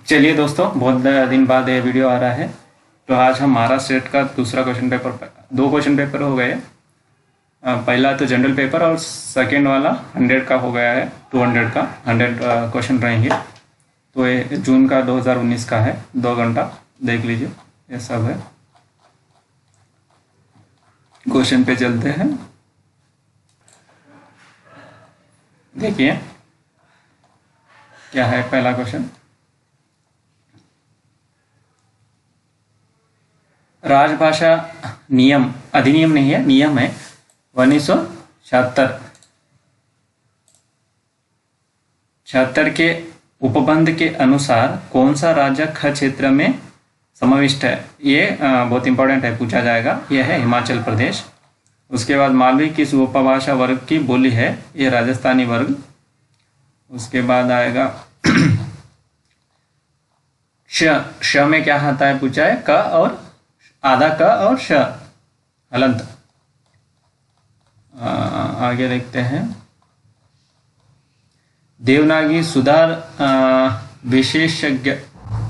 चलिए दोस्तों, बहुत दिन बाद ये वीडियो आ रहा है। तो आज हम महाराष्ट्र स्टेट का दूसरा क्वेश्चन पेपर, दो क्वेश्चन पेपर हो गए। पहला तो जनरल पेपर और सेकेंड वाला 100 का हो गया है। 200 का 100 क्वेश्चन रहेंगे। तो ये जून का 2019 का है। 2 घंटा देख लीजिए, ये सब है। क्वेश्चन पे चलते हैं। देखिए क्या है पहला क्वेश्चन। राजभाषा नियम, अधिनियम नहीं है, नियम है 1976 के उपबंध के अनुसार कौन सा राज्य ख क्षेत्र में समाविष्ट है। ये बहुत इंपॉर्टेंट है, पूछा जाएगा। यह है हिमाचल प्रदेश। उसके बाद मालवी किस उपभाषा वर्ग की बोली है। ये राजस्थानी वर्ग। उसके बाद आएगा श में क्या आता है, पूछा है क और आधा क और श हलंत। आगे देखते हैं। देवनागरी सुधार विशेषज्ञ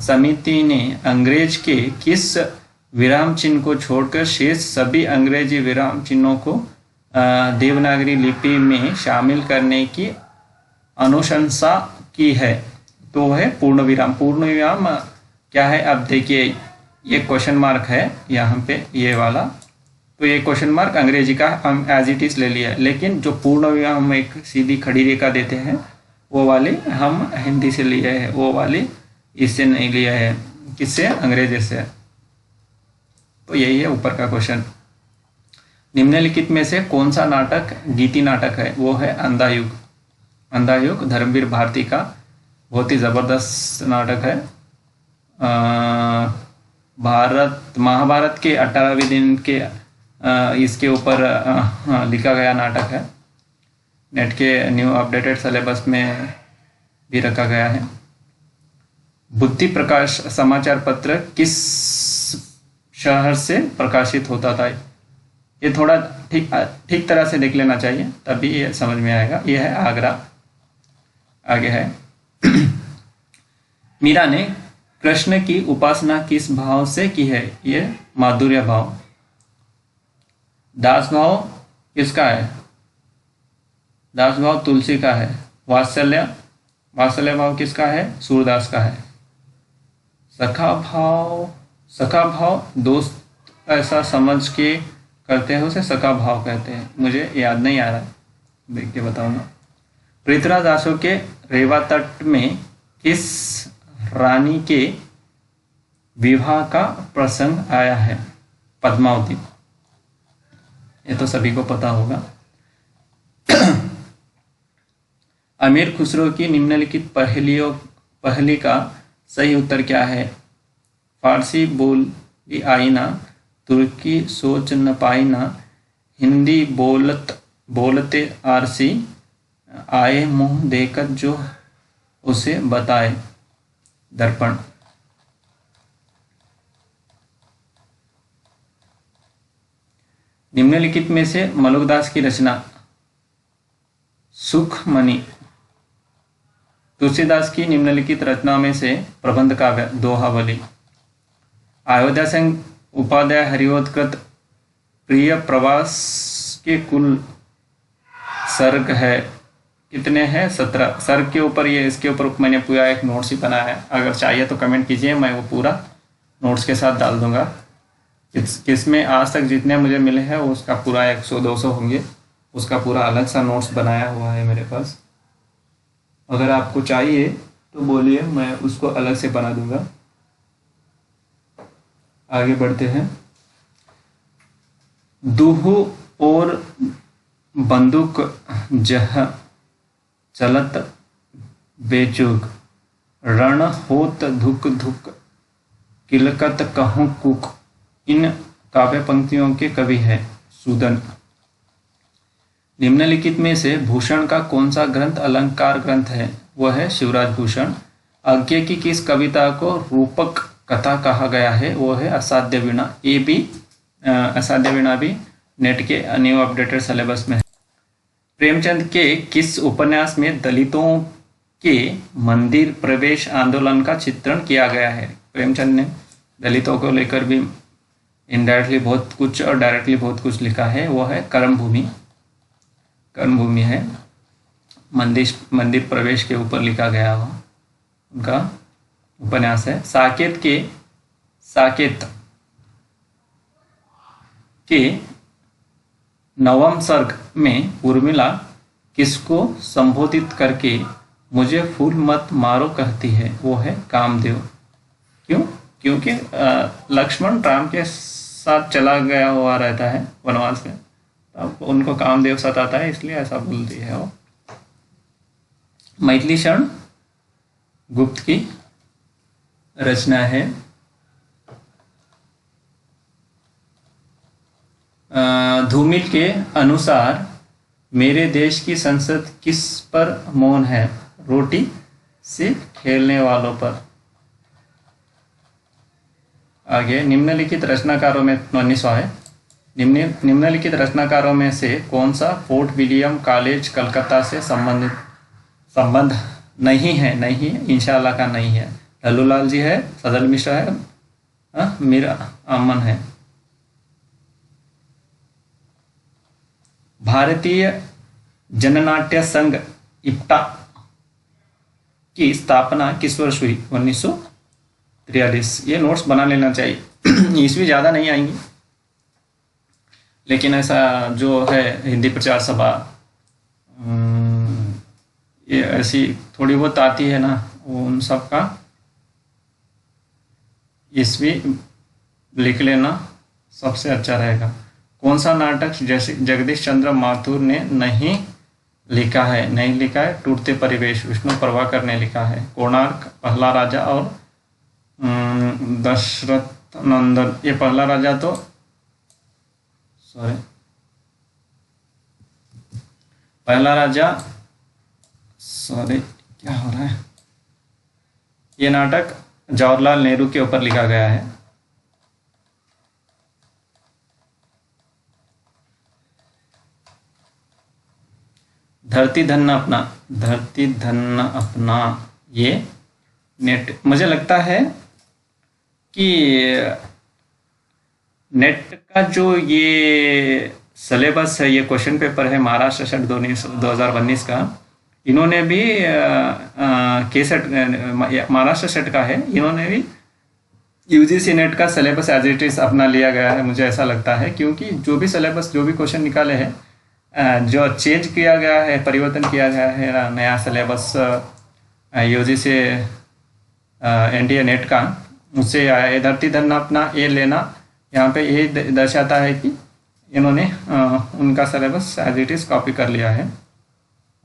समिति ने अंग्रेज के किस विराम चिन्ह को छोड़कर शेष सभी अंग्रेजी विराम चिन्हों को देवनागरी लिपि में शामिल करने की अनुशंसा की है। तो है पूर्ण विराम। पूर्ण विराम क्या है, अब देखिए ये क्वेश्चन मार्क है यहाँ पे, ये वाला। तो ये क्वेश्चन मार्क अंग्रेजी का हम एज इट इज ले लिया है, लेकिन जो पूर्ण विराम हम एक सीधी खड़ी रेखा देते हैं वो वाली हम हिंदी से लिए है, वो वाली इससे नहीं लिया है। किससे, अंग्रेजी से। तो यही है ऊपर का क्वेश्चन। निम्नलिखित में से कौन सा नाटक गीति नाटक है। वो है अंधा युग। अंधा युग धर्मवीर भारती का बहुत ही जबरदस्त नाटक है। महाभारत के 18वें दिन के इसके ऊपर लिखा गया नाटक है। नेट के न्यू अपडेटेड सिलेबस में भी रखा गया है। बुद्धि प्रकाश समाचार पत्र किस शहर से प्रकाशित होता था। ये थोड़ा ठीक तरह से देख लेना चाहिए, तभी ये समझ में आएगा। ये है आगरा। आगे है मीरा ने कृष्ण की उपासना किस भाव से की है। ये माधुर्य भाव। दास भाव किसका है, दास भाव तुलसी का है। वात्सल्य भाव किसका है, सूरदास का है। सखा भाव दोस्त ऐसा समझ के करते हैं, उसे सखा भाव कहते हैं। मुझे याद नहीं आ रहा है, देख के बताऊंगा। पृथ्वीराज दासों के रेवा तट में किस रानी के विवाह का प्रसंग आया है। पद्मावती। ये तो सभी को पता होगा। अमीर खुसरो की निम्नलिखित पहली का सही उत्तर क्या है। फारसी बोली आईना, तुर्की सोच न पाईना, हिंदी बोलते आरसी, आए मुंह देकर जो उसे बताए दर्पण। निम्नलिखित में से मलुकदास की रचना सुखमणि। तुलसीदास की निम्नलिखित रचना में से प्रबंध काव्य दोहावली। अयोध्या सिंह उपाध्याय हरिवोत्कृत प्रिय प्रवास के कुल सर्ग है कितने हैं, 17 सर्ग के ऊपर। ये इसके ऊपर मैंने पूरा एक नोट्स ही बनाया है। अगर चाहिए तो कमेंट कीजिए, मैं वो पूरा नोट्स के साथ डाल दूंगा। किसमें आज तक जितने मुझे मिले हैं उसका पूरा 100-200 होंगे, उसका पूरा अलग सा नोट्स बनाया हुआ है मेरे पास। अगर आपको चाहिए तो बोलिए, मैं उसको अलग से बना दूंगा। आगे बढ़ते हैं। दूहु और बंदूक जह चलत बेचूक, रण होत धुक धुक किलकत कहूँ कुक। इन काव्य पंक्तियों के कवि है सूदन। निम्नलिखित में से भूषण का कौन सा ग्रंथ अलंकार ग्रंथ है। वह है शिवराज भूषण। आज्ञे की किस कविता को रूपक कथा कहा गया है। वो है असाध्य वीणा। ये भी असाध्य वीणा भी नेट के न्यू अपडेटेड सिलेबस में है। प्रेमचंद के किस उपन्यास में दलितों के मंदिर प्रवेश आंदोलन का चित्रण किया गया है। प्रेमचंद ने दलितों को लेकर भी इनडायरेक्टली बहुत कुछ और डायरेक्टली बहुत कुछ लिखा है। वो है कर्मभूमि, कर्मभूमि है, मंदिर प्रवेश के ऊपर लिखा गया हुआ उनका उपन्यास है। साकेत के नवम सर्ग में उर्मिला किसको संबोधित करके मुझे फूल मत मारो कहती है? वो है कामदेव। क्यों? क्योंकि लक्ष्मण राम के साथ चला गया हुआ रहता है वनवास में, तब उनको कामदेव सताता है, इसलिए ऐसा बोलती है वो। मैथिली शरण गुप्त की रचना है। धूमिल के अनुसार मेरे देश की संसद किस पर मौन है? रोटी से खेलने वालों पर। आगे निम्नलिखित रचनाकारों में 19वां है। निम्नलिखित रचनाकारों में से कौन सा फोर्ट विलियम कॉलेज कलकत्ता से संबंध नहीं है? नहीं है, इंशाल्लाह का नहीं है। लल्लूलाल जी है, सदल मिश्रा है, मीर अमन है। भारतीय जननाट्य संघ इप्टा की स्थापना किस वर्ष हुई? 1943। ये नोट्स बना लेना चाहिए। ईस्वी ज़्यादा नहीं आएंगी, लेकिन ऐसा जो है हिंदी प्रचार सभा ये ऐसी थोड़ी बहुत आती है ना, वो उन सब का ईस्वी लिख लेना सबसे अच्छा रहेगा। कौन सा नाटक जैसे जगदीश चंद्र माथुर ने नहीं लिखा है? नहीं लिखा है टूटते परिवेश, विष्णु प्रभाकर ने लिखा है। कोणार्क, पहला राजा और दशरथ नंदन। ये पहला राजा तो पहला राजा क्या हो रहा है? ये नाटक जवाहरलाल नेहरू के ऊपर लिखा गया है। धरती धन्ना अपना ये नेट, मुझे लगता है कि नेट का जो ये सिलेबस है, ये क्वेश्चन पेपर है महाराष्ट्र सेट 2019 का, इन्होंने भी केसेट महाराष्ट्र सेट का है, इन्होंने भी यूजीसी नेट का सिलेबस एज इट इज अपना लिया गया है, मुझे ऐसा लगता है। क्योंकि जो भी सिलेबस, जो भी क्वेश्चन निकाले हैं, जो चेंज किया गया है, परिवर्तन किया गया है, नया सिलेबस यूजीसी एनडीए नेट का, उससे ये धरती धन्ना अपना ये लेना, यहाँ पे ये दर्शाता है कि इन्होंने उनका syllabus as it is copy कर लिया है।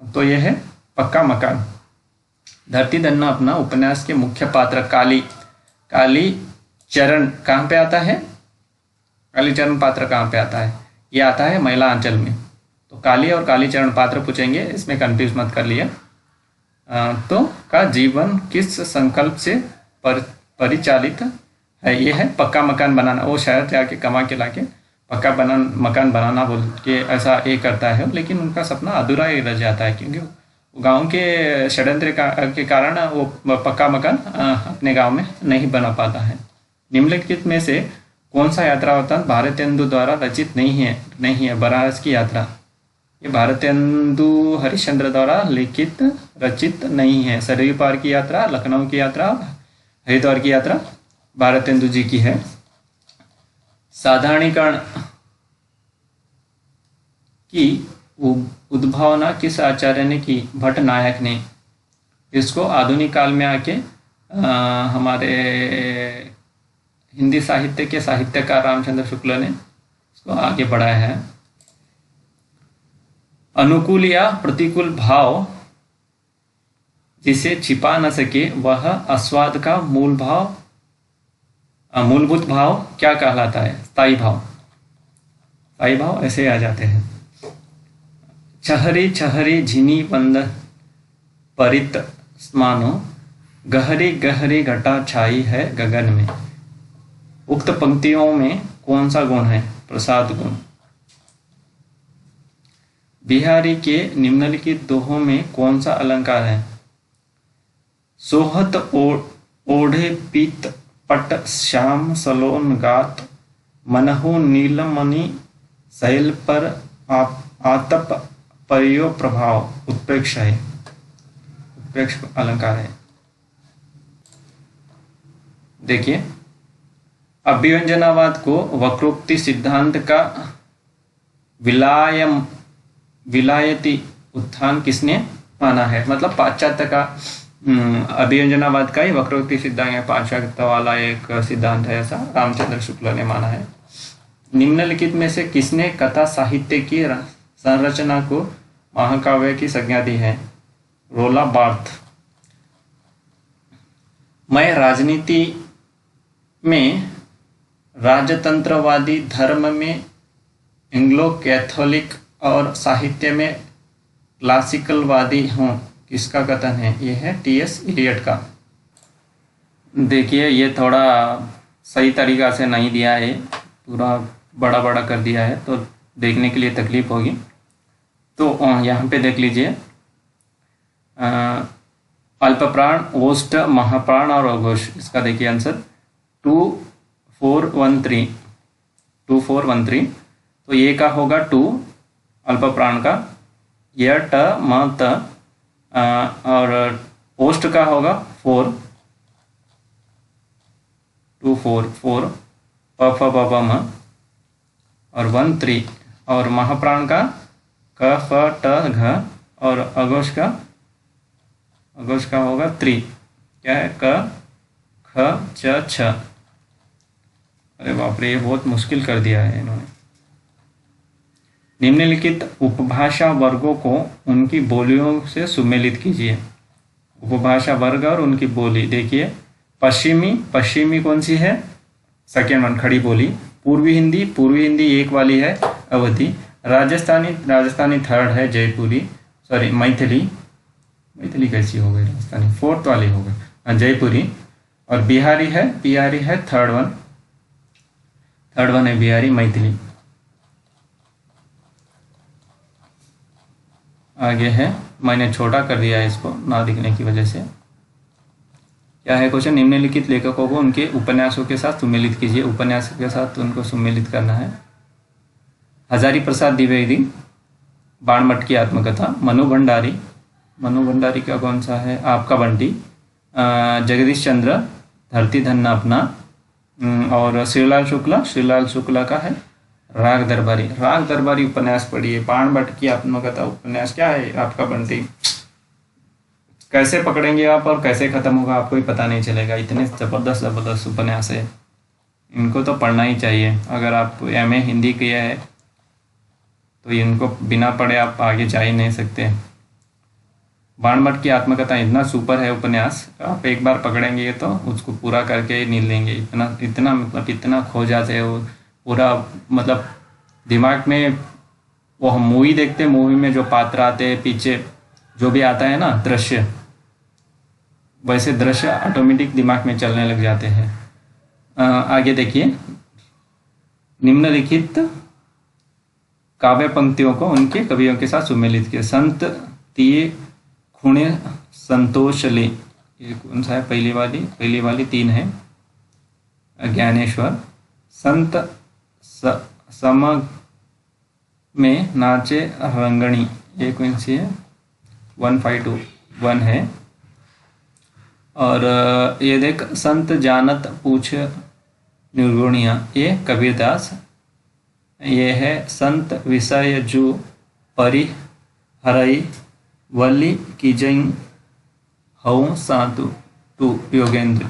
तो ये है पक्का मकान। धरती धन्ना अपना उपन्यास के मुख्य पात्र काली चरण कहाँ पे आता है? काली चरण पात्र कहाँ पे आता है? ये आता है महिला अंचल में। तो काली और कालीचरण पात्र पूछेंगे, इसमें कंफ्यूज मत कर लिया। तो का जीवन किस संकल्प से परिचालित है? ये है पक्का मकान बनाना। वो शायद जाके कमा के लाके पक्का मकान बनाना बोल के ऐसा ये करता है, लेकिन उनका सपना अधूरा ही रह जाता है, क्योंकि गांव के षड्यंत्र के कारण वो पक्का मकान अपने गांव में नहीं बना पाता है। निम्नलिखित में से कौन सा यात्रा वृत्तांत भारतेंदु द्वारा रचित नहीं है? बनारस की यात्रा। ये भारतेंदु हरिश्चंद्र द्वारा लिखित रचित नहीं है। सरयू पार की यात्रा, लखनऊ की यात्रा, हरिद्वार की यात्रा भारतेंदु जी की है। साधारणीकरण की उद्भावना किस आचार्य ने की? भट्ट नायक ने। इसको आधुनिक काल में आके हमारे हिंदी साहित्य के साहित्यकार रामचंद्र शुक्ल ने इसको आगे बढ़ाया है। अनुकूल या प्रतिकूल भाव जिसे छिपा न सके वह आस्वाद का मूलभूत भाव क्या कहलाता है? स्थायी भाव। स्थायी भाव ऐसे आ जाते हैं। छहरी छहरी झिनी बंद परित मानो गहरी गहरी घटा छाई है गगन में। उक्त पंक्तियों में कौन सा गुण है? प्रसाद गुण। बिहारी के निम्नलिखित दोहों में कौन सा अलंकार है? सोहत ओढ़े पीत पट श्याम सलोन गात, मनहु नीलमणि शैल पर आतप परियो प्रभाव। उत्प्रेक्ष है, उत्प्रेक्ष अलंकार है। देखिए, अभिव्यंजनावाद को वक्रोक्ति सिद्धांत का विलायती उत्थान किसने माना है? मतलब पाश्चात्य का अभिव्यंजनावाद का ही वक्रोक्ति सिद्धांत है, पाश्चात्य वाला एक सिद्धांत है, ऐसा रामचंद्र शुक्ल ने माना है। निम्नलिखित में से किसने कथा साहित्य की संरचना को महाकाव्य की संज्ञा दी है? रोला बार्थ। मैं राजनीति में राजतंत्रवादी, धर्म में एंग्लो कैथोलिक और साहित्य में क्लासिकलवादी हूँ, किसका कथन है? ये है टी.एस. इलियट का। देखिए, ये थोड़ा सही तरीका से नहीं दिया है, पूरा बड़ा बड़ा कर दिया है, तो देखने के लिए तकलीफ होगी। तो यहाँ पे देख लीजिए, अल्पप्राण, ओष्ठ, महाप्राण और अघोष। इसका देखिए आंसर 2413। तो ये का होगा 2 अल्पप्राण का, यह ट म त, और ओष्ठ का होगा 4 2 4 4 प फ ब ब म, और 1 3, और महाप्राण का क फ ट घ, और अघोष का होगा 3, क्या है? क ख च छ। अरे बाप रे, ये बहुत मुश्किल कर दिया है इन्होंने। निम्नलिखित उपभाषा वर्गों को उनकी बोलियों से सुमेलित कीजिए। उपभाषा वर्ग और उनकी बोली। देखिए, पश्चिमी कौन सी है? सेकेंड वन, खड़ी बोली। पूर्वी हिंदी एक वाली है, अवधि। राजस्थानी थर्ड है, जयपुरी, सॉरी मैथिली कैसी हो गई? राजस्थानी फोर्थ वाली हो गई, जयपुरी। और बिहारी है थर्ड वन है बिहारी, मैथिली। आगे है, मैंने छोटा कर दिया है इसको ना दिखने की वजह से। क्या है क्वेश्चन? निम्नलिखित लेखकों को उनके उपन्यासों के साथ सुमेलित कीजिए। उपन्यास के साथ उनको सुमेलित करना है। हजारी प्रसाद द्विवेदी, बाणभट्ट की आत्मकथा। मनु भंडारी का कौन सा है? आपका बंटी। जगदीश चंद्र, धरती धन्ना अपना। और श्रीलाल शुक्ला का है राग दरबारी उपन्यास पढ़िए। बाणभट्ट की आत्मकथा उपन्यास क्या है? आपका बंटी। कैसे पकड़ेंगे आप और कैसे खत्म होगा आपको ही पता नहीं चलेगा, इतने जबरदस्त उपन्यास है। इनको तो पढ़ना ही चाहिए। अगर आप एमए हिंदी किया है तो इनको बिना पढ़े आप आगे जा ही नहीं सकते। बाणभट्ट की आत्मकथा इतना सुपर है उपन्यास, आप एक बार पकड़ेंगे तो उसको पूरा करके ही नहीं लेंगे। इतना खो जाते हैं वो, पूरा मतलब दिमाग में। वो हम मूवी देखते, मूवी में जो पात्र आते हैं, पीछे जो भी आता है ना दृश्य, वैसे दृश्य ऑटोमेटिक दिमाग में चलने लग जाते हैं। आगे देखिए, निम्नलिखित काव्य पंक्तियों को उनके कवियों के साथ सुमेलित किया। संत तिये खुणे संतोष ले, ये कौन सा है? पहली वाली 3 है। ज्ञानेश्वर। संत सम में नाचे रंगणी, ये कौन सी है? 1521 है। और ये देख, संत जानत पूछ निर्गुणिया, ये कबीरदास। ये है संत विषय जो परिहरई वल्ली की जई हऊ साधु टू योगेंद्र।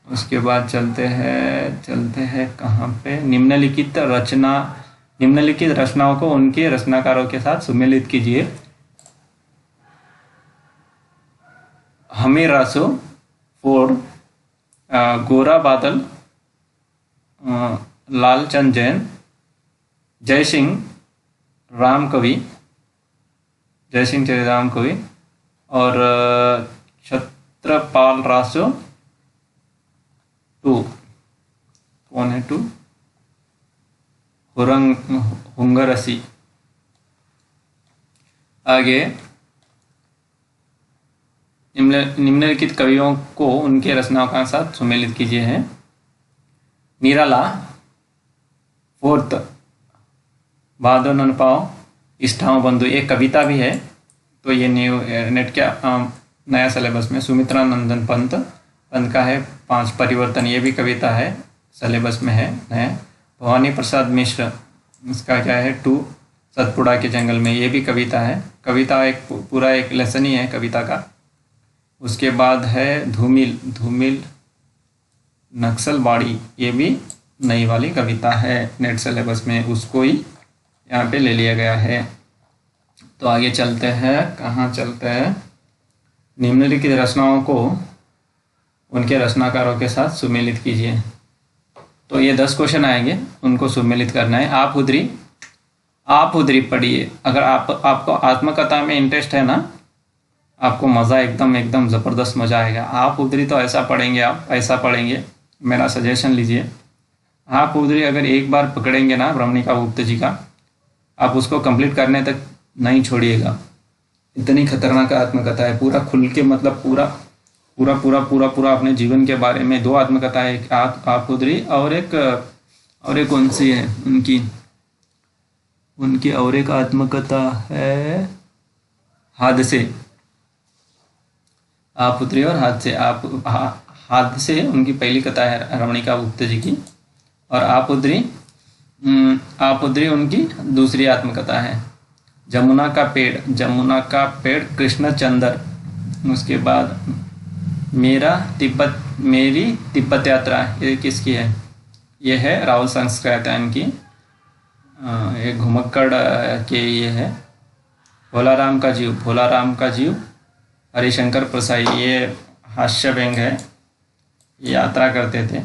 उसके बाद चलते हैं कहाँ पे? निम्नलिखित रचनाओं को उनके रचनाकारों के साथ सुमेलित कीजिए। हमें रासो, फोर्ड, गोरा बादल, लालचंद जैन, जयसिंह राम कवि, और छत्रपाल रासो 2। कौन है 2? हुंगरसी। आगे निम्नलिखित कवियों को उनके रचनाओं के साथ सुमेलित कीजिए। है निराला, फोर्थ, भादो ननपाओ, इष्टाओ बंधु, एक कविता भी है। तो ये न्यू नेट के नया सिलेबस में सुमित्रा नंदन पंत का है 5 परिवर्तन, ये भी कविता है, सिलेबस में है नया। भवानी प्रसाद मिश्र, इसका क्या है 2 सतपुड़ा के जंगल में, ये भी कविता है। कविता एक पूरा एक लेसन ही है कविता का। उसके बाद है धूमिल नक्सलबाड़ी, ये भी नई वाली कविता है नेट सिलेबस में, उसको ही यहाँ पे ले लिया गया है। तो आगे चलते हैं, कहाँ चलते हैं, निम्नलिखित रचनाओं को उनके रचनाकारों के साथ सुमेलित कीजिए। तो ये 10 क्वेश्चन आएंगे, उनको सुमेलित करना है। आप उधरी पढ़िए। अगर आपको आत्मकथा में इंटरेस्ट है ना, आपको मज़ा एकदम ज़बरदस्त मज़ा आएगा। आप उधरी तो ऐसा पढ़ेंगे, आप ऐसा पढ़ेंगे, मेरा सजेशन लीजिए। आप उधरी अगर एक बार पकड़ेंगे ना रमणिका गुप्त जी का, आप उसको कंप्लीट करने तक नहीं छोड़िएगा। इतनी खतरनाक आत्मकथा है, पूरा खुल के, मतलब पूरा अपने जीवन के बारे में। 2 आत्मकथा है, एक आप उधरी और एक कौन सी है उनकी और एक आत्मकथा है हादसे, आप उतरी और हादसे। हादसे उनकी पहली कथा है रमणिका गुप्त जी की, और आप उतरी उनकी दूसरी आत्मकथा है। जमुना का पेड़ कृष्णचंद्र। उसके बाद मेरी तिब्बत यात्रा, ये किसकी है? ये है राहुल संस्कृतायन की। ये घुमक्कड़ के ये है। भोलाराम का जीव हरिशंकर प्रसाई, ये हास्य व्यंग है, यात्रा करते थे।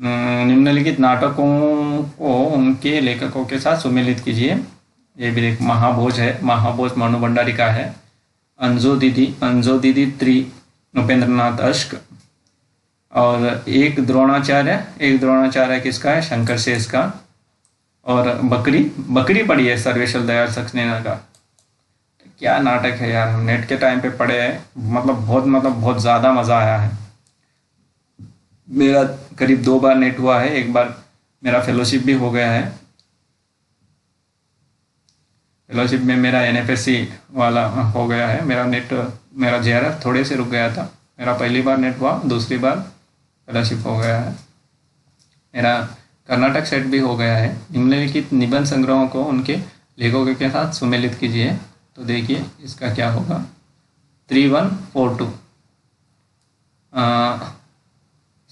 निम्नलिखित नाटकों को उनके लेखकों के साथ सुमेलित कीजिए। ये भी एक महाभोज है, महाभोज मनु भंडारी का है। अंजो दीदी 3 उपेंद्रनाथ अश्क, और एक द्रोणाचार्य किसका है? शंकर शेष का। और बकरी पढ़ी है सर्वेश्वर दयाल सक्सेना का। क्या नाटक है यार, हम नेट के टाइम पे पढ़े हैं, बहुत ज़्यादा मज़ा आया है। मेरा करीब 2 बार नेट हुआ है, एक बार मेरा फेलोशिप भी हो गया है। फेलोशिप में मेरा NFSC वाला हो गया है। मेरा JRF थोड़े से रुक गया था। मेरा पहली बार नेट हुआ, दूसरी बार फेलोशिप हो गया है। मेरा कर्नाटक सेट भी हो गया है। निम्नलिखित निबंध संग्रहों को उनके लेखकों के साथ सुमेलित कीजिए। तो देखिए इसका क्या होगा, 3142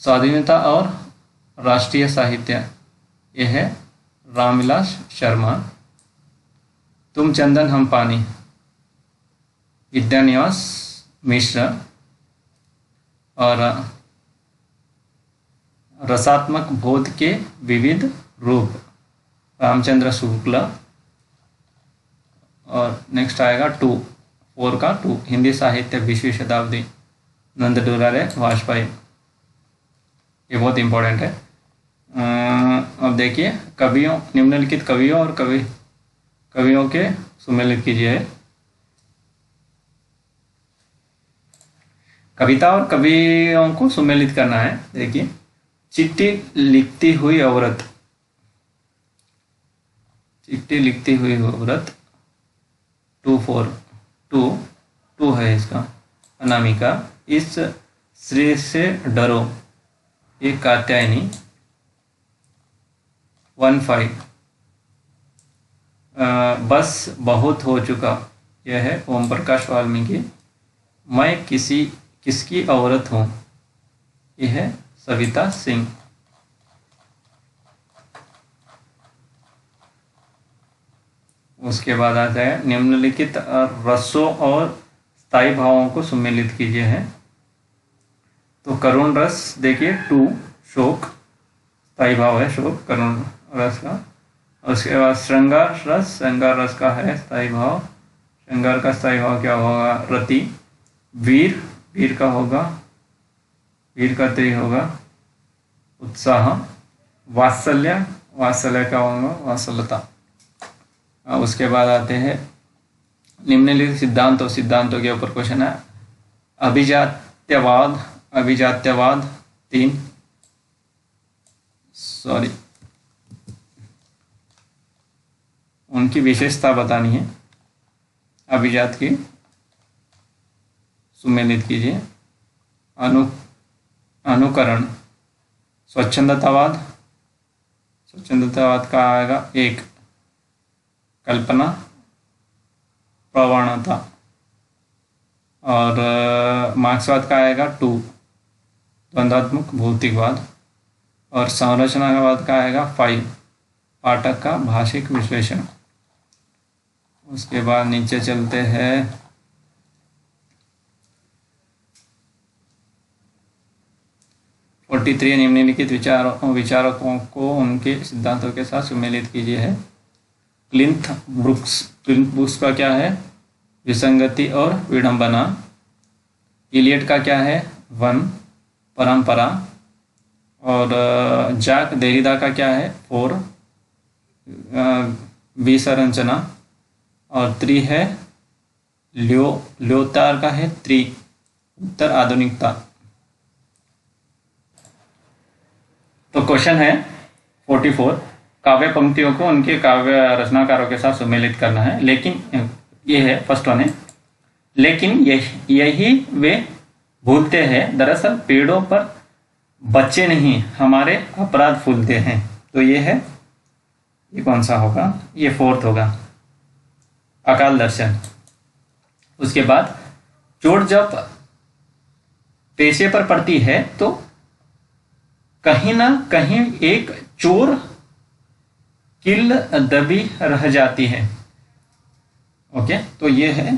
स्वाधीनता और राष्ट्रीय साहित्य, यह है रामविलास शर्मा। तुम चंदन हम पानी, विद्यानिवास मिश्र। और रसात्मक बोध के विविध रूप, रामचंद्र शुक्ला। और नेक्स्ट आएगा 4 का 2, हिंदी साहित्य 20वीं शताब्दी, नंद डुरारे वाजपेयी। ये बहुत इम्पोर्टेंट है। अब देखिए निम्नलिखित कवियों और कवियों के सुमेलित कीजिए। कविता और कवियों को सुमेलित करना है। देखिए, चिट्ठी लिखती हुई औरत 2 है इसका। अनामिका, इस श्री से डरो, ये कात्यायनी। 15 बस बहुत हो चुका, यह है ओम प्रकाश वाल्मीकि। मैं किसकी औरत हूँ, यह है सविता सिंह। उसके बाद आता है निम्नलिखित रसों और स्थायी भावों को सुमेलित कीजिए। है तो करुण रस, देखिए 2 शोक, स्थायी भाव है शोक, करुण रस का। उसके बाद श्रृंगार रस का है स्थायी भाव। श्रृंगार का स्थायी भाव क्या होगा? रति। वीर का होगा, वीर का 3 होगा उत्साह। वात्सल्य का होगा वात्सल्यता। उसके बाद आते हैं निम्नलिखित सिद्धांतों के ऊपर क्वेश्चन है। अभिजात्यवाद 3, सॉरी, उनकी विशेषता बतानी है। अभिजात की सुमेलित कीजिए। अनुकरण, स्वच्छंदतावाद का आएगा 1, कल्पना प्रवणता, और मार्क्सवाद का आएगा 2, द्वंद्वात्मक भौतिकवाद, और संरचनावाद का आएगा 5, पाठक का भाषिक विश्लेषण। उसके बाद नीचे चलते हैं। निम्नलिखित विचारकों को उनके सिद्धांतों के साथ सुमेलित कीजिए है। क्लिंथ ब्रुक्स का क्या है? विसंगति और विडंबना। इलियट का क्या है? वन, परंपरा। और जैक देरिडा का क्या है? 4, विसंरचना। और 3 है ल्योतार का है 3, उत्तर आधुनिकता। तो क्वेश्चन है 44, काव्य पंक्तियों को उनके काव्य रचनाकारों के साथ सुमेलित करना है। लेकिन ये है फर्स्ट वन है, लेकिन यही वे भूलते हैं, दरअसल पेड़ों पर बच्चे नहीं हमारे अपराध फूलते हैं। तो ये है, ये कौन सा होगा? ये 4th होगा, अकाल दर्शन। उसके बाद चोट जब पेशे पर पड़ती है तो कहीं ना कहीं एक चोर किल दबी रह जाती है। ओके, तो ये है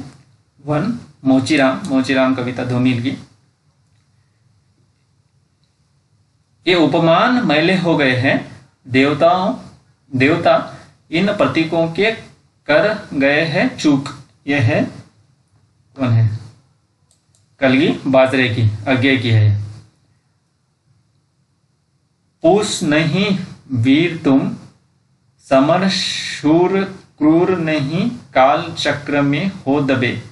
1, मोचीराम कविता धूमिल की। ये उपमान मैले हो गए हैं, देवता इन प्रतीकों के कर गए हैं चूक। ये है कौन है? कलगी बाजरे की, अज्ञे की है। पूस नहीं वीर तुम, समर शूर क्रूर नहीं, काल चक्र में हो दबे।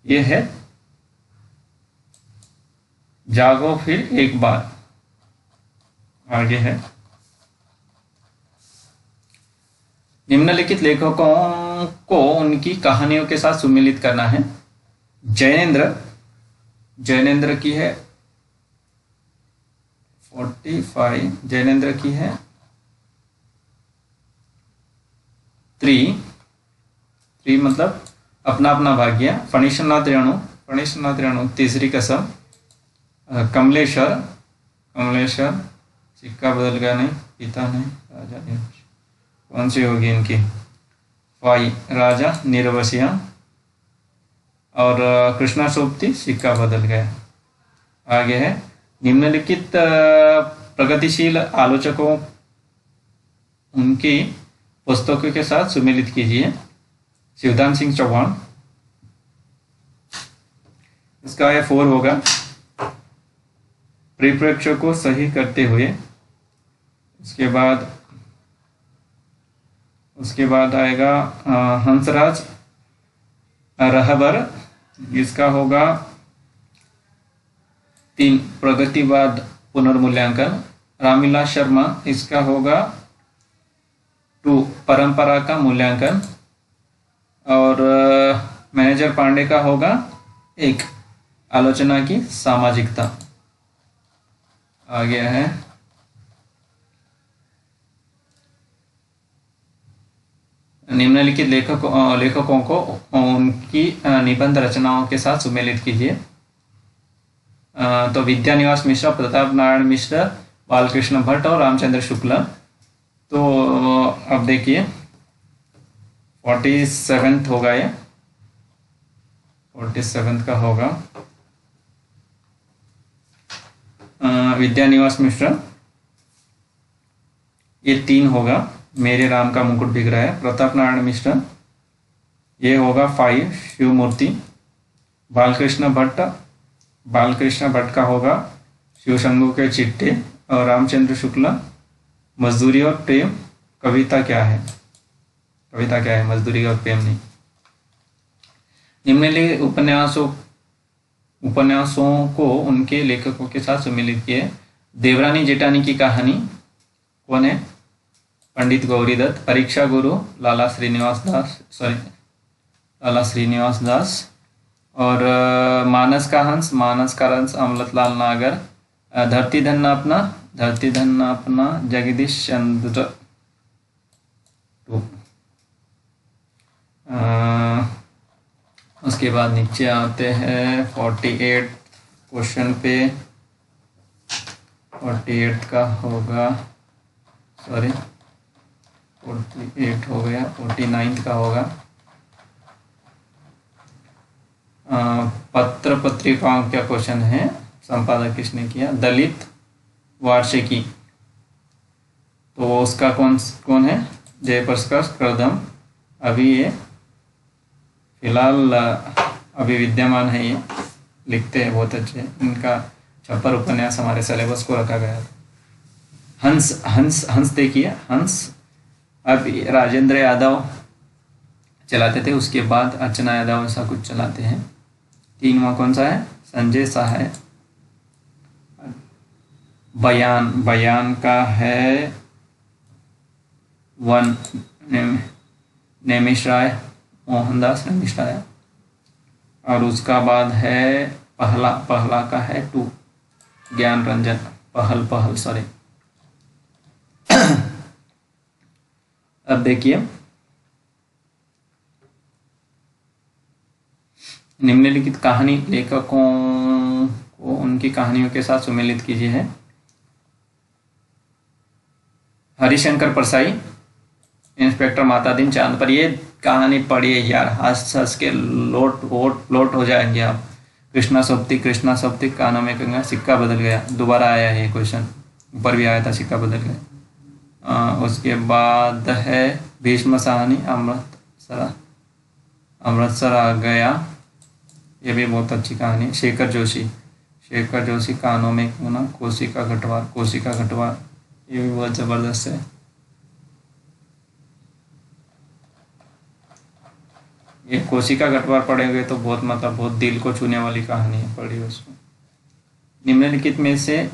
ये है जागो फिर एक बार। आगे है, निम्नलिखित लेखकों को उनकी कहानियों के साथ सुमेलित करना है। जैनेन्द्र की है 45, जैनेन्द्र की है 3 मतलब अपना अपना भाग्य। फणीश्वरनाथ रेणु तीसरी कसम। कमलेश्वर सिक्का बदल गया नहीं, पिता नहीं, राजा नहीं, कौन सी होगी इनकी? 5 राजा निर्वसिया। और कृष्णा सोप्ती, सिक्का बदल गया। आगे है, निम्नलिखित प्रगतिशील आलोचकों उनकी पुस्तकों के साथ सुमेलित कीजिए। शिवदान सिंह चौहान, इसका यह 4 होगा, परिप्रेक्ष्य को सही करते हुए। उसके बाद आएगा हंसराज रहबर, इसका होगा 3, प्रगतिवाद पुनर्मूल्यांकन। रामविलास शर्मा, इसका होगा 2, परंपरा का मूल्यांकन। और मैनेजर पांडे का होगा 1, आलोचना की सामाजिकता। आगे है, निम्नलिखित लेखकों को उनकी निबंध रचनाओं के साथ सुमेलित कीजिए। तो विद्यानिवास मिश्रा, प्रताप नारायण मिश्र, बालकृष्ण भट्ट और रामचंद्र शुक्ला। तो अब देखिए 47th होगा, ये 47th का होगा विद्यानिवास मिश्रा, ये 3 होगा, मेरे राम का मुकुट बिक रहा है। प्रताप नारायण मिश्र, ये होगा 5, शिवमूर्ति। बालकृष्ण भट्ट का होगा शिवशंभू के चिट्टे। और रामचंद्र शुक्ला, मजदूरी और प्रेम। कविता क्या है? मजदूरी और प्रेम नहीं। निम्नलिखित उपन्यासों को उनके लेखकों के साथ सम्मिलित किए। देवरानी जेठानी की कहानी कौन है? पंडित गौरी दत्त। परीक्षा गुरु लाला श्रीनिवास दास। और मानस का हंस अमृतलाल नागर। धरती धन्ना अपना जगदीश चंद्र। उसके बाद नीचे आते हैं 48 क्वेश्चन पे। 48 का होगा, 48 हो गया, 49 का होगा। पत्र पत्रिकाओं का क्वेश्चन है, संपादक किसने किया? दलित वार्षिकी। तो उसका कौन है? जयप्रकाश करदम। अभी ये फिलहाल अभी विद्यमान है, ये लिखते हैं बहुत अच्छे। इनका छप्पर उपन्यास हमारे सिलेबस को रखा गया था। हंस देखिए, हंस अब राजेंद्र यादव चलाते थे, उसके बाद अर्चना यादव ऐसा कुछ चलाते हैं। 3वां कौन सा है? संजय सहाय। बयान का है 1 नेमिष राय, मोहनदास नेमिष राय। और उसका बाद है पहला का है 2 ज्ञान रंजन पहल सॉरी। अब देखिए, निम्नलिखित कहानी लेखकों को उनकी कहानियों के साथ सम्मिलित कीजिए है। हरिशंकर परसाई, इंस्पेक्टर मातादीन चांद पर। ये कहानी पढ़िए यार, हंस के लोट हो जाएंगे आप। कृष्णा सोप्ती कानों में कंगा, सिक्का बदल गया। दोबारा आया है ये क्वेश्चन, ऊपर भी आया था, सिक्का बदल गया। उसके बाद है भीष्म साहनी, अमृतसर आ गया। ये भी बहुत अच्छी कहानी है। शेखर जोशी कानों में कंगना, कोशिका घटवार। ये भी बहुत ज़बरदस्त है। ये कोशिका घटवार पढ़ेंगे तो बहुत दिल को छूने वाली कहानी है, पढ़ी उसको। निम्नलिखित में से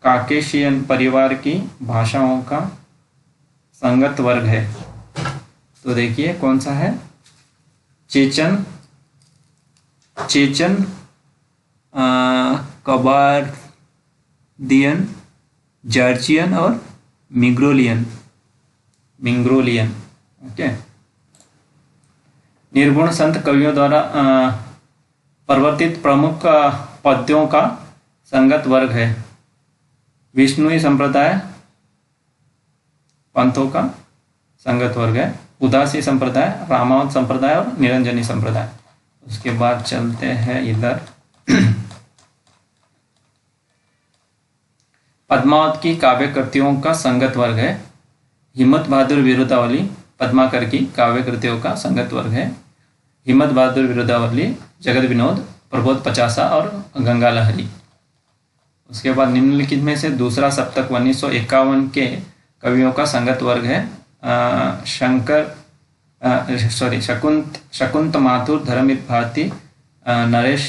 काकेशियन परिवार की भाषाओं का संगत वर्ग है। तो देखिए कौन सा है? चेचन, कबार्दियन, जॉर्जियन और मिंग्रोलियन। ओके। निर्गुण संत कवियों द्वारा प्रवर्तित प्रमुख पद्यों का संगत वर्ग है। विष्णुई संप्रदाय पंथों का संगत वर्ग है। उदासी संप्रदाय, रामावत संप्रदाय और निरंजनी संप्रदाय। उसके बाद चलते हैं इधर। पद्मावत की काव्य कृतियों का संगत वर्ग है। हिम्मत बहादुर विरुदावली पद्माकर की काव्य कृतियों का संगत वर्ग है। हिम्मत बहादुर विरुदावली, जगत विनोद, प्रबोध पचासा और गंगा लहरी। उसके बाद निम्नलिखित में से दूसरा सप्तक 1951 के कवियों का संगत वर्ग है। शकुंत माथुर, धर्मवीर भारती, नरेश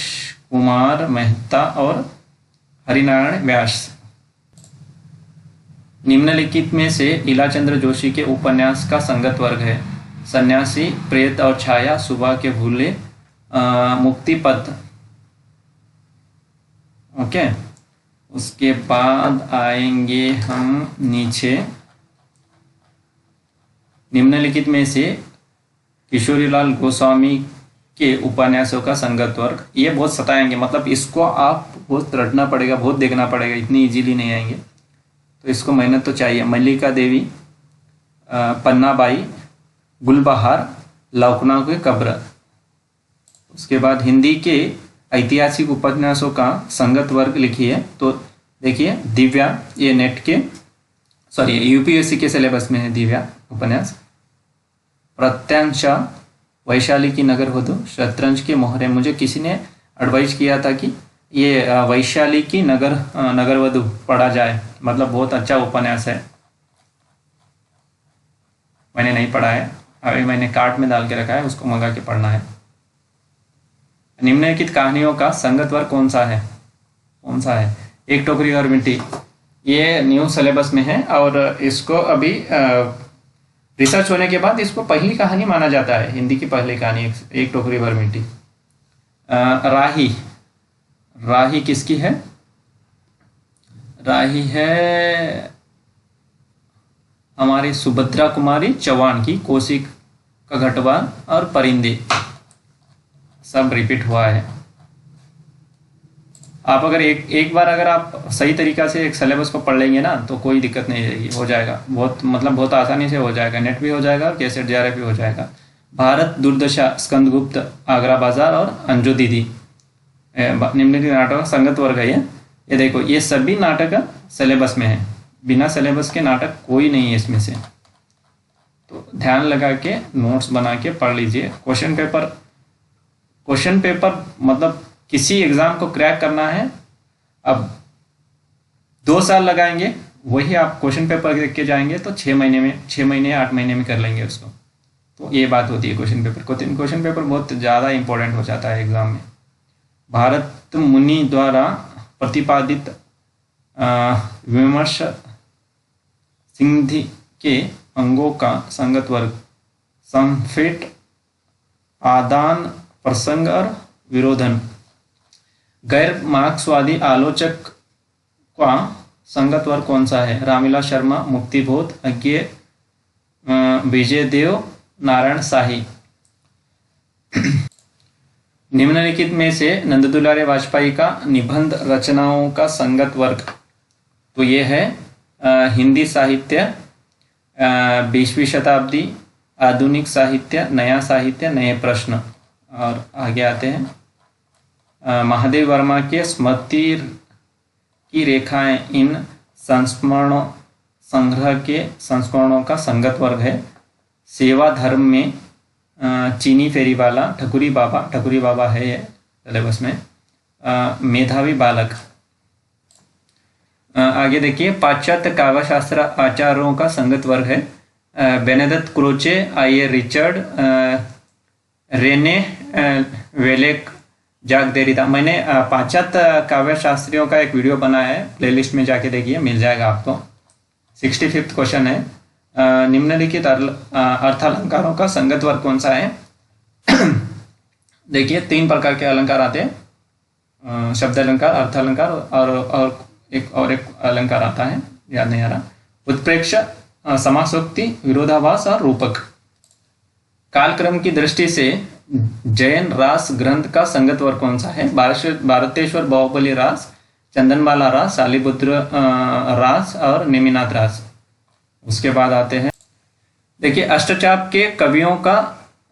कुमार मेहता और हरिनारायण व्यास। निम्नलिखित में से लीलाचंद्र जोशी के उपन्यास का संगत वर्ग है। सन्यासी, प्रेत और छाया, सुबह के भूले, मुक्ति पथ। ओके। उसके बाद आएंगे हम नीचे। निम्नलिखित में से किशोरीलाल गोस्वामी के उपन्यासों का संगत वर्ग। ये बहुत सताएंगे, मतलब इसको आप बहुत रटना पड़ेगा, बहुत देखना पड़ेगा, इतनी इजीली नहीं आएंगे, तो इसको मेहनत तो चाहिए। मल्लिका देवी, पन्नाबाई, गुलबहार, लौकना की कब्र। उसके बाद हिंदी के ऐतिहासिक उपन्यासों का संगत वर्ग लिखिए। तो देखिए दिव्या, ये नेट के यूपीएससी के सिलेबस में है दिव्या उपन्यास। प्रत्यांशा, वैशाली की नगर वधु, शतरंज के मोहरे। मुझे किसी ने एडवाइस किया था कि ये वैशाली की नगर वधु पढ़ा जाए, मतलब बहुत अच्छा उपन्यास है। मैंने नहीं पढ़ा है, अभी मैंने कार्ट में डाल के रखा है, उसको मंगा के पढ़ना है। निम्नलिखित कहानियों का संगत वर्ग कौन सा है? कौन सा है? एक टोकरी और मिट्टी, ये न्यू सिलेबस में है और इसको अभी रिसर्च होने के बाद इसको पहली कहानी माना जाता है, हिंदी की पहली कहानी एक टोकरी भर मिट्टी। राही, राही किसकी है? राही है हमारी सुभद्रा कुमारी चौहान की। कौशिक का घटवान और परिंदे सब रिपीट हुआ है। आप अगर एक बार अगर आप सही तरीका से एक सिलेबस को पढ़ लेंगे ना तो कोई दिक्कत नहीं रहेगी, हो जाएगा, बहुत आसानी से हो जाएगा, नेट भी हो जाएगा और कैसेट JRF भी हो जाएगा। भारत दुर्दशा, स्कंदगुप्त, आगरा बाजार और अंजू दीदी निम्नलिखित नाटक का संगत वर्ग है। ये देखो, ये सभी नाटक सिलेबस में है, बिना सिलेबस के नाटक कोई नहीं है इसमें से। तो ध्यान लगा के नोट्स बना के पढ़ लीजिए। क्वेश्चन पेपर मतलब किसी एग्जाम को क्रैक करना है, अब 2 साल लगाएंगे, वही आप क्वेश्चन पेपर देख के जाएंगे तो 6 महीने 8 महीने में कर लेंगे उसको। तो ये बात होती है क्वेश्चन पेपर बहुत ज़्यादा इंपॉर्टेंट हो जाता है एग्जाम में। भारत मुनि द्वारा प्रतिपादित विमर्श सिंधि के अंगों का संगत वर्ग, संफेट, आदान प्रसंग और विरोधन। गैर मार्क्सवादी आलोचक का संगत वर्ग कौन सा है? रामविलास शर्मा, मुक्तिबोध, अज्ञे, विजय देव, नारायण शाही। निम्नलिखित में से नंददुलारे वाजपेयी का निबंध रचनाओं का संगत वर्ग, तो ये है हिंदी साहित्य, 20वीं शताब्दी, आधुनिक साहित्य, नया साहित्य, नए प्रश्न। और आगे आते हैं, महादेव वर्मा के स्मृति की रेखाएं इन संस्मरणों संग्रह के संस्मरणों का संगत वर्ग है। सेवा धर्म में चीनी फेरीवाला, ठकुरी बाबा है ये सिलेबस में, मेधावी बालक। आगे देखिए, पाश्चात्य काव्यशास्त्र आचार्यों का संगत वर्ग है। बेनेडिक्ट क्रोचे, आईए रिचर्ड, रेने वेलेक, जाक देरिदा। मैंने पाश्चात्य काव्यशास्त्रियों का एक वीडियो बनाया है, प्लेलिस्ट में जाके देखिए, मिल जाएगा आपको। 65वां क्वेश्चन है, निम्नलिखित अर्थालंकारों का संगत वर्ग कौन सा है? देखिए, 3 प्रकार के अलंकार आते हैं, शब्द अलंकार, अर्थालंकार और एक अलंकार आता है, याद नहीं आ रहा। उत्प्रेक्ष, समासोक्ति, विरोधाभास और रूपक। कालक्रम की दृष्टि से जैन रास ग्रंथ का संगत वर्ग कौन सा है? भारतेश्वर बाहुबली रास, चंदनबाला रास, शालिपुत्र रास और नेमिनाथ रास। उसके बाद आते हैं, देखिए, अष्टचाप के कवियों का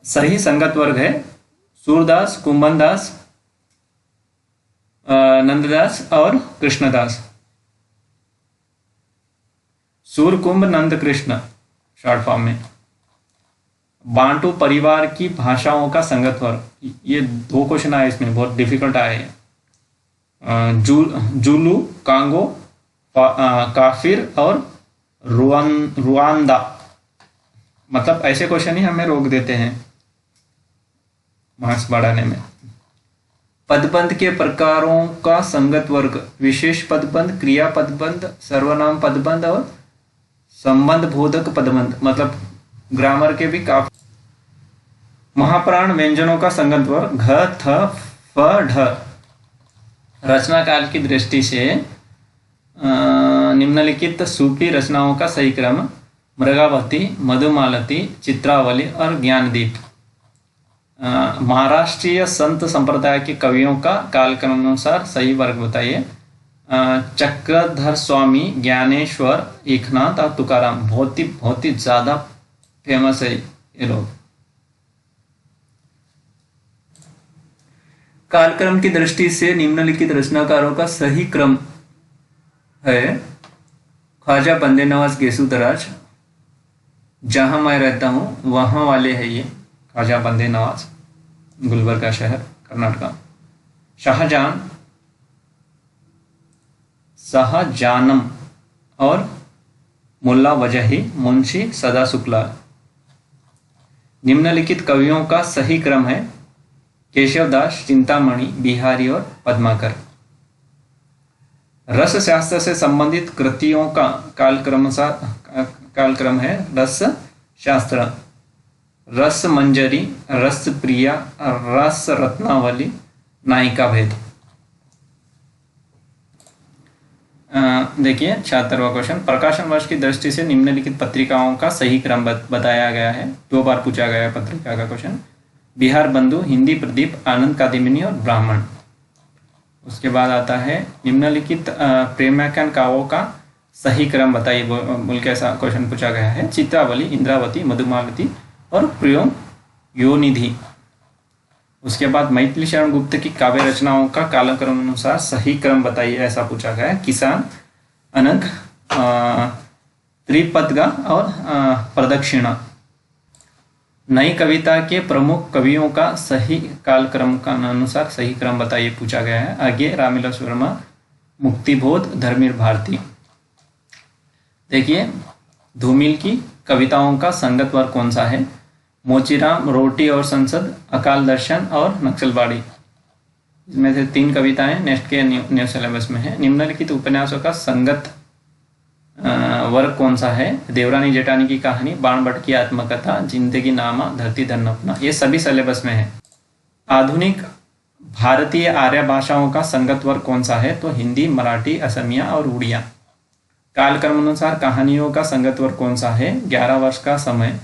सही संगत वर्ग है सूरदास, कुंभनदास, नंददास और कृष्णदास। सूर, कुंभ, नंद, कृष्ण शॉर्ट फॉर्म में। बांटू परिवार की भाषाओं का संगत वर्ग, ये 2 क्वेश्चन आए इसमें, बहुत डिफिकल्ट आए हैं। जुलू, कांगो, काफिर और रुआंदा। मतलब ऐसे क्वेश्चन ही हमें रोक देते हैं मार्क्स बढ़ाने में। पदबंध के प्रकारों का संगत वर्ग, विशेष पदबंध, क्रिया पदबंध, सर्वनाम पदबंध और संबंध बोधक पदबंध। मतलब ग्रामर के भी काफी। महाप्राण व्यंजनों का संगत वर्ग, घ, थ, फ, ढ। रचना काल की दृष्टि से निम्नलिखित सूफी रचनाओं का सही क्रम, मृगावती, मधुमालती, चित्रावली और ज्ञानदीप। महाराष्ट्रीय संत संप्रदाय के कवियों का कालक्रम अनुसार सही वर्ग बताइए। चक्रधर स्वामी, ज्ञानेश्वर, एकनाथ और तुकाराम। बहुत ही ज्यादा फेमस है ये लोग। कालक्रम की दृष्टि से निम्नलिखित रचनाकारों का सही क्रम है ख्वाजा बंदे नवाज गेसुदराज, जहां मैं रहता हूं वहां वाले है ये ख्वाजा बंदे नवाज, गुलबर्गा शहर, कर्नाटका। शाहजानम और मुल्ला वजही, मुंशी सदा शुक्ला। निम्नलिखित कवियों का सही क्रम है केशवदास, चिंतामणि, बिहारी और पद्माकर। रस शास्त्र से संबंधित कृतियों का कालक्रम है रस शास्त्र, रस मंजरी, रस प्रिया, रस रत्नावली, नायिका भेद। देखिए 76वां क्वेश्चन, प्रकाशन वर्ष की दृष्टि से निम्नलिखित पत्रिकाओं का सही क्रम बताया गया है। 2 बार पूछा गया है पत्रिका का क्वेश्चन। बिहार बंधु, हिंदी प्रदीप, आनंद कादिमिनी और ब्राह्मण। उसके बाद आता है निम्नलिखित प्रेमाख्यान काव्यों का सही क्रम बताइए बोल के ऐसा क्वेश्चन पूछा गया है। चित्रावली, इंद्रावती, मधुमालती और प्रियोम योनिधि। उसके बाद मैथिली शरण गुप्त की काव्य रचनाओं का कालक्रम अनुसार सही क्रम बताइए ऐसा पूछा गया है। किसान, अनंग, त्रिपदगा और प्रदक्षिणा। नई कविता के प्रमुख कवियों का सही कालक्रम का अनुसार सही क्रम बताइए पूछा गया है। आगे रामविलास वर्मा, मुक्तिबोध, धर्मवीर भारती। देखिए धूमिल की कविताओं का संगत वर्ग कौन सा है। मोचीराम, रोटी और संसद, अकाल दर्शन और नक्सलबाड़ी। इसमें से 3 कविताएं नेक्स्ट के न्यू सिलेबस में है। निम्नलिखित उपन्यासों का संगत वर्ग कौन सा है। देवरानी जेठानी की कहानी, बाण भट्ट की आत्मकथा, जिंदगी नामा, धरती धन अपना। ये सभी सिलेबस में है। आधुनिक भारतीय आर्य भाषाओं का संगत वर्ग कौन सा है, तो हिंदी, मराठी, असमिया और उड़िया। कालक्रम अनुसार कहानियों का संगत वर्ग कौन सा है। 11 वर्ष का समय,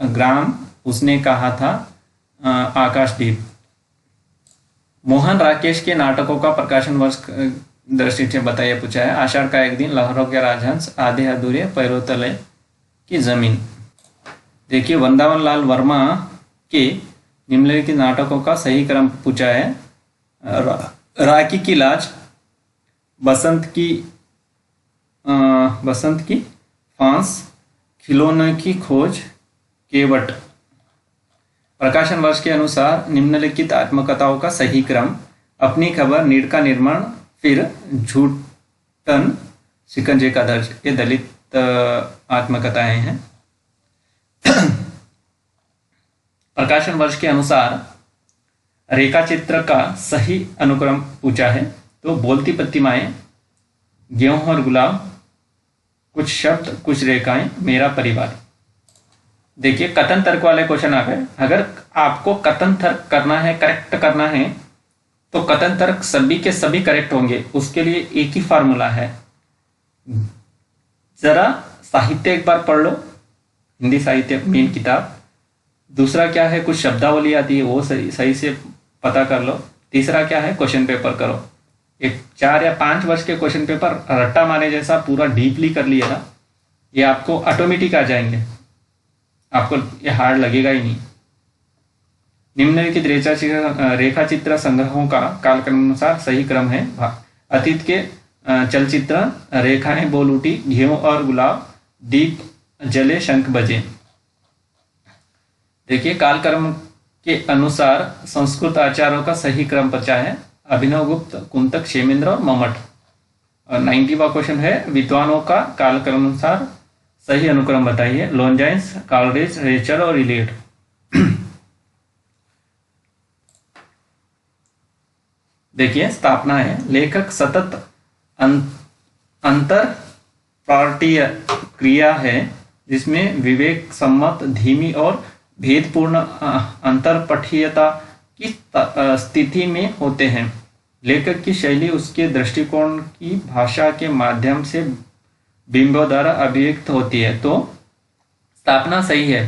ग्राम, उसने कहा था, आकाशदीप। मोहन राकेश के नाटकों का प्रकाशन वर्ष दृष्टि से बताइए पूछा है। आषाढ़ का एक दिन, लहरों के राजहंस, आधे अधूरे, पैरों तले की जमीन। देखिए वृंदावन लाल वर्मा के निम्नलिखित नाटकों का सही क्रम पूछा है। राखी की लाज, बसंत की फांस, खिलौने की खोज, केवट। प्रकाशन वर्ष के अनुसार निम्नलिखित आत्मकथाओं का सही क्रम। अपनी खबर, नीड का निर्माण, फिर झूठन, शिकंजे का दर्ज। ये दलित आत्मकथाएं हैं। प्रकाशन वर्ष के अनुसार रेखा चित्र का सही अनुक्रम पूछा है, तो बोलती प्रतिमाएं, गेहूं और गुलाब, कुछ शब्द, कुछ रेखाएं, मेरा परिवार। देखिए कथन तर्क वाले क्वेश्चन आ गए। अगर आपको कथन तर्क करना है, करेक्ट करना है, तो कथन तर्क सभी के सभी करेक्ट होंगे। उसके लिए एक ही फार्मूला है। जरा साहित्य एक बार पढ़ लो, हिंदी साहित्य मेन किताब। दूसरा क्या है, कुछ शब्दावली आती है वो सही से पता कर लो। तीसरा क्या है, क्वेश्चन पेपर करो। एक 4 या 5 वर्ष के क्वेश्चन पेपर रट्टा मारे जैसा पूरा डीपली कर लिया ना, ये आपको ऑटोमेटिक आ जाएंगे, आपको ये हार्ड लगेगा ही नहीं। निम्नलिखित रेखा चित्र संग्रहों का कालक्रम अनुसार सही क्रम है। अतीत के चलचित्र, रेखाएं बोल उठी, गेहूं और गुलाब, दीप जले, शंख बजे। देखिए कालक्रम के अनुसार संस्कृत आचार्यों का सही क्रम बचा है। अभिनव गुप्त, कुंतक, क्षेमेंद्र और मम्मट। और 90वां क्वेश्चन है, विद्वानों का कालक्रम अनुसार सही अनुक्रम बताइए। लॉन्जाइन्स, कॉलरिज, रेचल और इलियट। देखिए स्थापना है, लेखक सतत अंतर पार्टीय क्रिया है जिसमें विवेक सम्मत, धीमी और भेदपूर्ण अंतरपठीयता की स्थिति में होते हैं। लेखक की शैली उसके दृष्टिकोण की भाषा के माध्यम से बिंबों द्वारा अभिव्यक्त होती है। तो स्थापना सही है,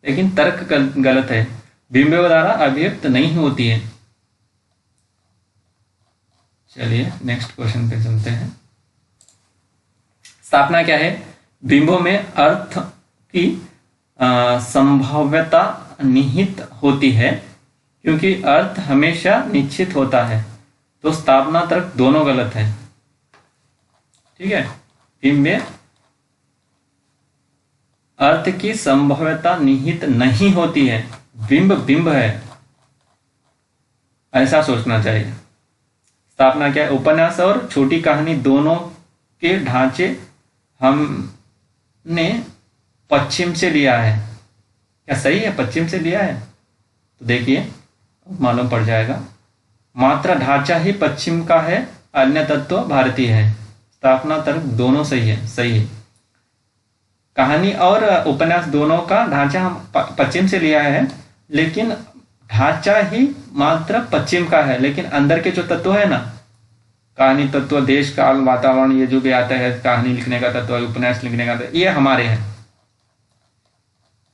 लेकिन तर्क गलत है। बिंबों द्वारा अभिव्यक्त नहीं होती है। चलिए नेक्स्ट क्वेश्चन पे चलते हैं। स्थापना क्या है? बिंबों में अर्थ की संभाव्यता निहित होती है, क्योंकि अर्थ हमेशा निश्चित होता है। तो स्थापना तर्क दोनों गलत है। ठीक है, बिंब में अर्थ की संभाव्यता निहित नहीं होती है, बिंब बिंब है, ऐसा सोचना चाहिए। स्थापना क्या है? उपन्यास और छोटी कहानी दोनों के ढांचे हमने पश्चिम से लिया है। क्या सही है? पश्चिम से लिया है तो देखिए मालूम पड़ जाएगा। मात्र ढांचा ही पश्चिम का है, अन्य तत्व भारतीय है। स्थापना तर्क दोनों सही है, सही है। कहानी और उपन्यास दोनों का ढांचा हम पश्चिम से लिया है, लेकिन ढांचा ही मात्र पश्चिम का है, लेकिन अंदर के जो तत्व है ना, कहानी तत्व, देश काल वातावरण, ये जो भी आता है, कहानी लिखने का तत्व, उपन्यास लिखने का तत्व, ये हमारे हैं।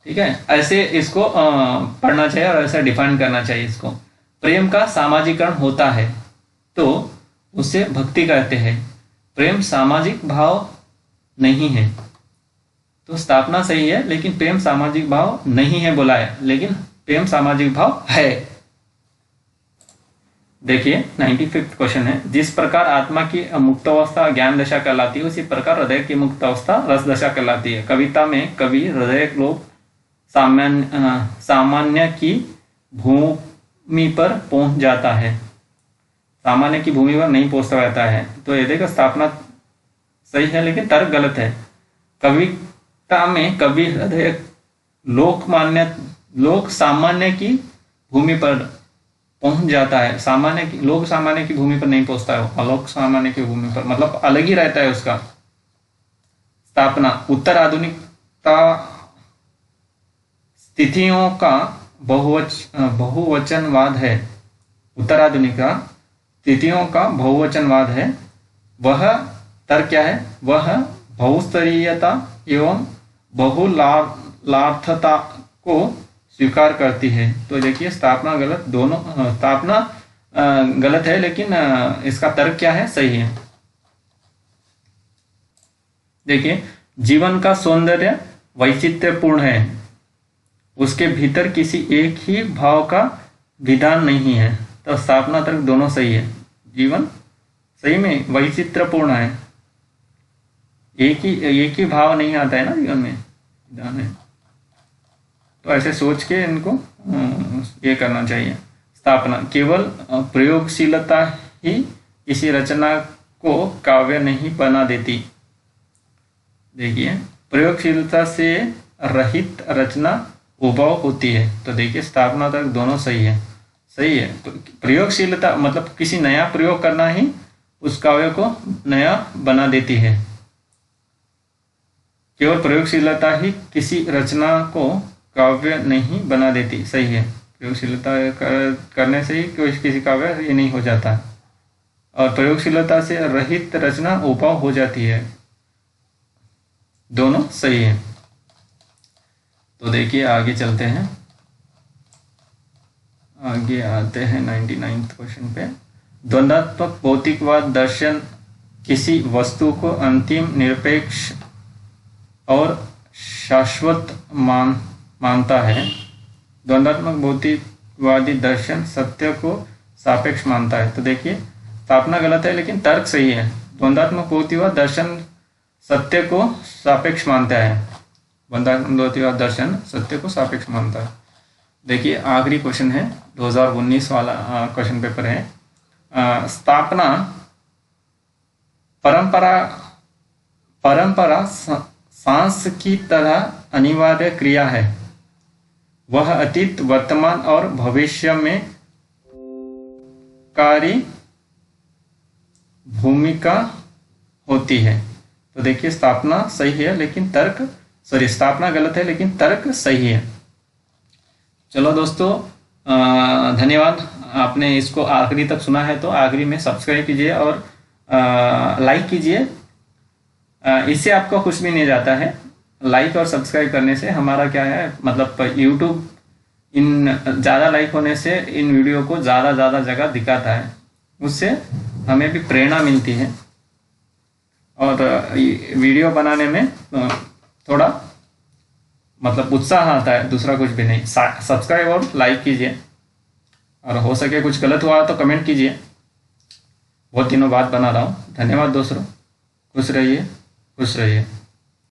ठीक है, ऐसे इसको पढ़ना चाहिए और ऐसा डिफाइन करना चाहिए इसको। प्रेम का सामाजिकरण होता है तो उसे भक्ति कहते हैं। प्रेम सामाजिक भाव नहीं है, तो स्थापना सही है, लेकिन प्रेम सामाजिक भाव नहीं है बोला है, लेकिन प्रेम सामाजिक भाव है। देखिए 95वां क्वेश्चन है, जिस प्रकार आत्मा की मुक्त अवस्था ज्ञान दशा कहलाती है, उसी प्रकार हृदय की मुक्त अवस्था रस दशा कहलाती है। कविता में कवि हृदय लोक सामान्य की भूमि पर पहुंच जाता है, सामान्य की भूमि पर नहीं पहुंचता रहता है। तो ये देखो स्थापना सही है, लेकिन तर्क गलत है। कविता में कवि हृदय लोक सामान्य की भूमि पर पहुंच जाता है, सामान्य की, लोक सामान्य की भूमि पर नहीं पहुंचता है, अलोक सामान्य की भूमि पर, मतलब अलग ही रहता है उसका। स्थापना उत्तर आधुनिकता स्थितियों का बहुवचनवाद है। उत्तराधुनिकता स्थितियों का बहुवचनवाद है। वह तर्क क्या है? वह बहुस्तरीयता एवं बहुलार्थता को स्वीकार करती है। तो देखिए स्थापना गलत, दोनों स्थापना गलत है, लेकिन इसका तर्क क्या है? सही है। देखिए जीवन का सौंदर्य वैचित्र्यपूर्ण है, उसके भीतर किसी एक ही भाव का विधान नहीं है। तो स्थापना तर्क दोनों सही है। जीवन सही में वैचित्र्यपूर्ण है, एक ही भाव नहीं आता है ना जीवन में, विधान है। तो ऐसे सोच के इनको ये करना चाहिए। स्थापना केवल प्रयोगशीलता ही किसी रचना को काव्य नहीं बना देती। देखिए प्रयोगशीलता से रहित रचना उबाऊ होती है। तो देखिए स्थापना तक दोनों सही है, सही है। प्रयोगशीलता मतलब किसी नया प्रयोग करना ही उस काव्य को नया बना देती है। केवल प्रयोगशीलता ही किसी रचना को काव्य नहीं बना देती, सही है। प्रयोगशीलता करने से ही किसी काव्य ये नहीं हो जाता, और प्रयोगशीलता से रहित रचना उबाऊ हो जाती है। दोनों सही है। तो देखिए आगे चलते हैं, आगे आते हैं 99वें क्वेश्चन पे। द्वंद्वात्मक भौतिकवाद दर्शन किसी वस्तु को अंतिम, निरपेक्ष और शाश्वत मानता है। द्वंद्वात्मक भौतिकवादी दर्शन सत्य को सापेक्ष मानता है। तो देखिए स्थापना गलत है, लेकिन तर्क सही है। द्वंद्वात्मक भौतिकवाद दर्शन सत्य को सापेक्ष मानता है। द्वंद्वात्मक भौतिकवाद दर्शन सत्य को सापेक्ष मानता है। देखिए आखिरी क्वेश्चन है, 2019 वाला क्वेश्चन पेपर है। स्थापना परंपरा सांस की तरह अनिवार्य क्रिया है। वह अतीत, वर्तमान और भविष्य में कार्य भूमिका होती है। तो देखिए स्थापना सही है, लेकिन तर्क स्थापना गलत है, लेकिन तर्क सही है। चलो दोस्तों धन्यवाद, आपने इसको आखिरी तक सुना है तो आखिरी में सब्सक्राइब कीजिए और लाइक कीजिए। इससे आपको कुछ भी नहीं जाता है। लाइक और सब्सक्राइब करने से हमारा क्या है, मतलब यूट्यूब इन ज़्यादा लाइक होने से इन वीडियो को ज़्यादा जगह दिखाता है, उससे हमें भी प्रेरणा मिलती है और वीडियो बनाने में थोड़ा मतलब उत्साह आता है, दूसरा कुछ भी नहीं। सब्सक्राइब और लाइक कीजिए, और हो सके कुछ गलत हुआ तो कमेंट कीजिए। बहुत दिनों बाद बना रहा हूँ। धन्यवाद दोस्तों, खुश रहिए, खुश रहिए।